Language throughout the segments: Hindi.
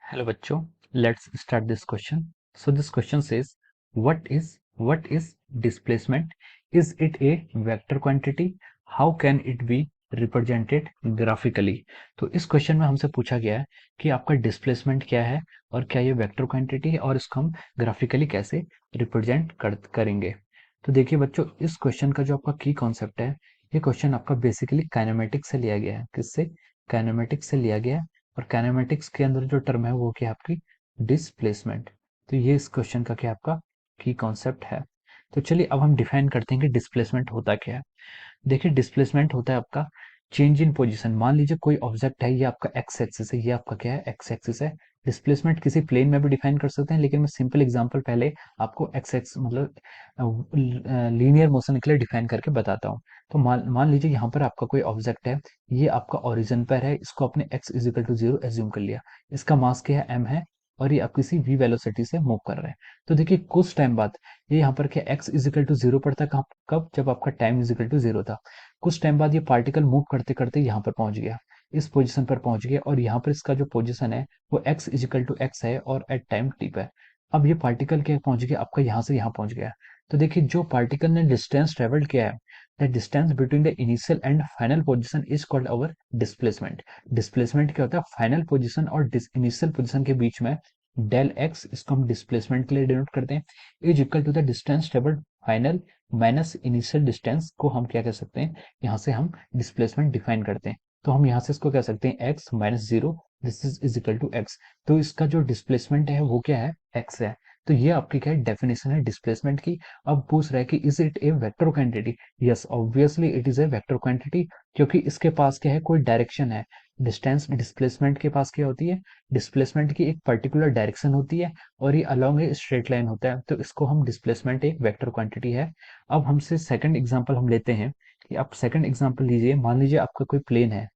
Hello बच्चों, let's start this question. So this question says, what is displacement? Is it a vector quantity? How can it be represented graphically? तो इस क्वेश्चन में हमसे पूछा गया है कि आपका डिस्प्लेसमेंट क्या है और क्या ये वेक्टर क्वांटिटी है और इसको हम ग्राफिकली कैसे रिप्रेजेंट करेंगे। तो देखिए बच्चों, इस क्वेश्चन का जो आपका की कॉन्सेप्ट है, ये क्वेश्चन आपका बेसिकली काइनेमेटिक्स से लिया गया है। किससे? काइनेमेटिक्स से लिया गया है। और काइनेमेटिक्स के अंदर जो टर्म है वो क्या है आपकी? डिस्प्लेसमेंट। तो ये इस क्वेश्चन का क्या आपका की कॉन्सेप्ट है। तो चलिए अब हम डिफाइन करते हैं कि डिस्प्लेसमेंट होता क्या है। देखिए, डिस्प्लेसमेंट होता है आपका चेंज इन पोजीशन। मान लीजिए कोई ऑब्जेक्ट है, ये आपका एक्स एक्सिस है, ये आपका क्या है? एक्स एक्सिस है। डिस्प्लेसमेंट किसी प्लेन में भी डिफाइन कर सकते हैं, लेकिन मैं सिंपल एग्जांपल पहले आपको एक्स एक्स मतलब लीनियर मोशन के लिए डिफाइन करके बताता हूँ। तो मान मान लीजिए यहाँ पर आपका कोई ऑब्जेक्ट है, ये आपका ओरिजिन पर है, इसको आपने x इजिकल टू 0 एज्यूम कर लिया। इसका मास क्या है? m है। और ये आप किसी v वेलोसिटी से मूव कर रहे हैं। तो देखिए कुछ टाइम बाद ये यहाँ पर क्या x इजिकल टू 0 पर था, कब? जब आपका टाइम इजिकल टू 0 था। कुछ टाइम बाद ये पार्टिकल मूव करते करते यहाँ पर पहुंच गया, इस पोजीशन पर पहुंच गया, और यहाँ पर इसका जो पोजीशन है वो x इजिकल टू x है और एट टाइम t पे है। अब ये पार्टिकल क्या पहुंच गया आपका? यहाँ से यहाँ पहुंच गया। तो देखिए, जो पार्टिकल ने डिस्टेंस ट्रेवल्ड किया है, the distance between the initial and final position is called our displacement. Displacement क्या होता है? फाइनल पोजीशन और इनिशियल पोजीशन के बीच में डेल एक्स, इसको हम डिस्प्लेसमेंट के लिए डिनोट करते हैं, is equal to the distance travelled final minus initial distance को हम क्या कह सकते हैं? यहाँ से हम डिस्प्लेसमेंट डिफाइन करते हैं। तो हम यहाँ से इसको कह सकते हैं X minus zero, this is equal to X. तो इसका जो डिस्प्लेसमेंट है वो क्या है? एक्स है। तो ये आपकी क्या है? डेफिनेशन है डिस्प्लेसमेंट की। अब पूछ रहा है कि is it A vector quantity? Yes, obviously it is a vector quantity, क्योंकि इसके पास क्या है? कोई डायरेक्शन है। डिस्टेंस डिस्प्लेसमेंट के पास क्या होती है? डिस्प्लेसमेंट की एक पर्टिकुलर डायरेक्शन होती है, और ये अलोंग ए स्ट्रेट लाइन होता है। तो इसको हम डिस्प्लेसमेंट एक वेक्टर क्वांटिटी है। अब हमसे सेकंड एग्जांपल हम लेते हैं कि आप सेकंड एग्जांपल लीजिए। मान लीजिए आपका कोई प्लेन है,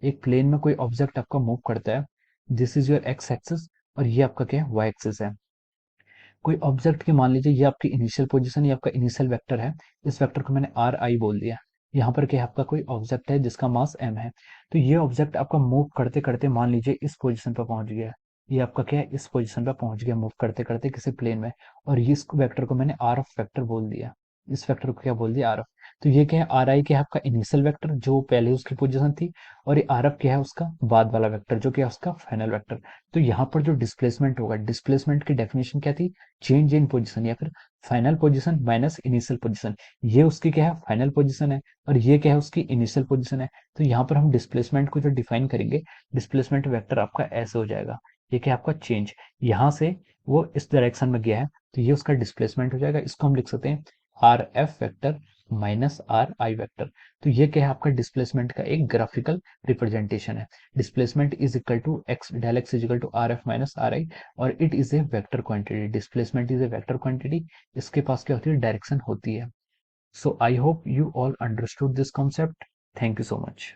एक प्लेन में कोई ऑब्जेक्ट आपका मूव करता है। This is your x axis और ये आपका क्या है? वाई एक्सिस है। कोई ऑब्जेक्ट की मान लीजिए ये आपकी इनिशियल पोजीशन, ये आपका इनिशियल वेक्टर है। इस वेक्टर को मैंने आर आई बोल दिया। यहाँ पर क्या है? आपका कोई ऑब्जेक्ट है जिसका मास एम है। तो ये ऑब्जेक्ट आपका मूव करते करते मान लीजिए इस पोजीशन पर पहुंच गया। ये आपका क्या है? इस पोजीशन पर पहुंच गया मूव करते करते किसी प्लेन में। और ये इस वेक्टर को मैंने आर एफ वेक्टर बोल दिया। इस वेक्टर को क्या बोल दिया? R F. तो ये क्या है? आर आई क्या है? आपका इनिशियल वेक्टर जो पहले उसकी पोजीशन थी, और ये आर एफ क्या है? उसका बाद वाला वेक्टर जो कि है उसका फाइनल वेक्टर। तो यहाँ पर जो डिस्प्लेसमेंट होगा, डिस्प्लेसमेंट की डेफिनेशन क्या थी? चेंज इन पोजीशन या फिर final position minus initial position. ये उसकी क्या है? फाइनल पोजीशन है, और ये क्या है? उसकी इनिशियल पोजीशन है। तो यहाँ पर हम डिस्प्लेसमेंट को जो डिफाइन करेंगे, डिस्प्लेसमेंट वेक्टर आपका ऐसे हो जाएगा। ये क्या है? आपका चेंज। यहाँ से वो इस डायरेक्शन में गया है, तो ये उसका डिस्प्लेसमेंट हो जाएगा। इसको हम लिख सकते हैं R F vector minus R I vector. तो ये क्या है? आपका डिस्प्लेसमेंट का एक ग्राफिकल रिप्रेजेंटेशन है। Displacement is equal to X, del X is equal to R F minus R I, और it is a vector quantity. Displacement is a vector quantity. इसके पास क्या होती है? डायरेक्शन होती है। So I hope you all understood this concept. Thank you so much.